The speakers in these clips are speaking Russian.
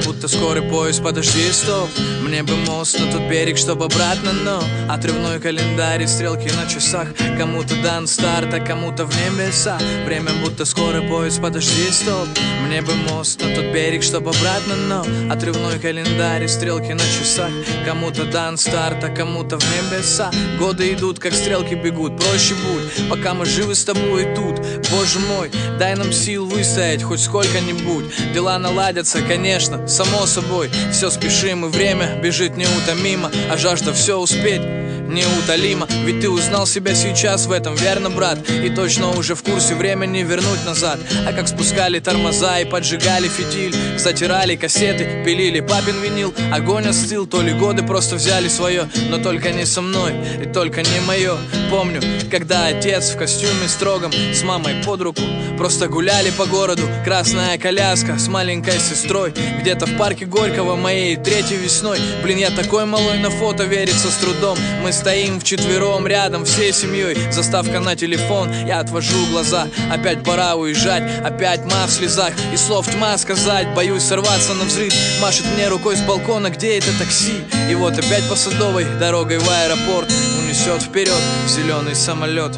будто скорый поезд, подожди, стоп. Мне бы мост на тот берег, чтоб обратно, но отрывной календарь и стрелки на часах. Кому-то дан старт, а кому-то в небеса. Время будто скорый поезд, подожди, стоп. Мне бы мост на тот берег, чтоб обратно, но отрывной календарь и стрелки на часах. Кому-то дан старт, а кому-то в небеса. Годы идут, как стрелки бегут, проще будь, пока мы живы с тобой и тут. Боже мой, дай нам сил выстоять хоть сколько-нибудь. Дела наладятся, конечно, само собой. Все спешим, и время бежит неутомимо, а жажда все успеть неутолимо. Ведь ты узнал себя сейчас в этом, верно, брат? И точно уже в курсе, время не вернуть назад. А как спускали тормоза и поджигали фитиль, затирали кассеты, пилили папин винил. Огонь остыл, то ли годы просто взяли свое. Но только не со мной, и только не мое. Помню, когда отец в костюме строгом с мамой под руку просто гуляли по городу. Красная коляска с маленькой сестрой где-то в парке Горького моей третьей весной. Блин, я такой малой, на фото верится с трудом. Мы стоим вчетвером рядом всей семьей. Заставка на телефон, я отвожу глаза. Опять пора уезжать, опять ма в слезах. И слов тьма сказать, боюсь сорваться на взрыв. Машет мне рукой с балкона, где это такси? И вот опять по Садовой дорогой в аэропорт унесет вперед зеленый самолет.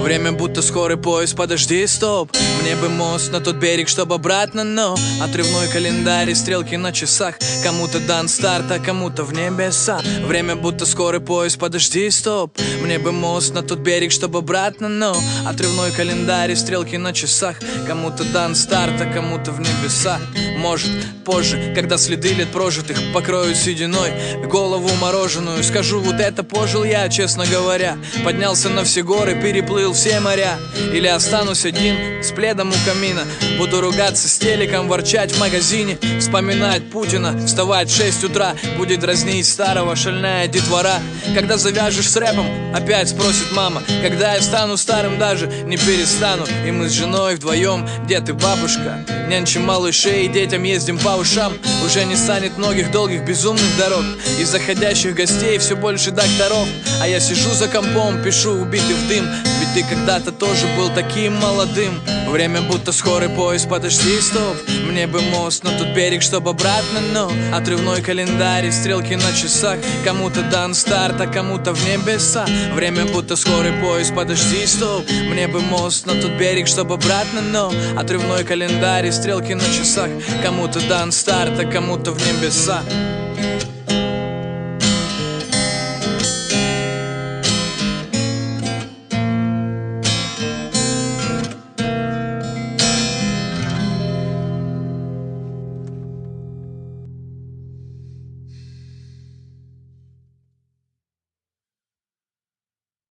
Время будто скорый поезд, подожди, стоп. Мне бы мост на тот берег, чтоб обратно, но отрывной календарь и стрелки на часах. Кому-то дан старт, а кому-то в небеса. Время будто скорый поезд, подожди, стоп. Мне бы мост на тот берег, чтоб обратно, но отрывной календарь и стрелки на часах. Кому-то дан старт, а кому-то в небеса. Может, позже, когда следы лет прожитых покроют сединой голову мороженую, скажу, вот это пожил я, честно говоря. Поднялся на все горы, переплыл все моря. Или останусь один с пледом у камина. Буду ругаться с телеком, ворчать в магазине, вспоминать Путина, вставать в 6 утра. Будет дразнить старого шальная детвора. Когда завяжешь с рэпом, опять спросит мама. Когда я стану старым, даже не перестану. И мы с женой вдвоем, дед и бабушка, нянчим малышей, детям ездим по ушам. Уже не станет многих долгих безумных дорог и заходящих гостей все больше докторов. А я сижу за компом, пишу убитый в дым. Ведь ты когда-то тоже был таким молодым. Время будто скорый поезд, подожди, стоп. Мне бы мост на тот берег, чтоб обратно, но отрывной календарь и стрелки на часах. Кому-то дан старт, а кому-то в небеса. Время будто скорый поезд, подожди, стоп. Мне бы мост на тот берег, чтоб обратно, но отрывной календарь и стрелки на часах. Кому-то дан старт, а кому-то в небеса.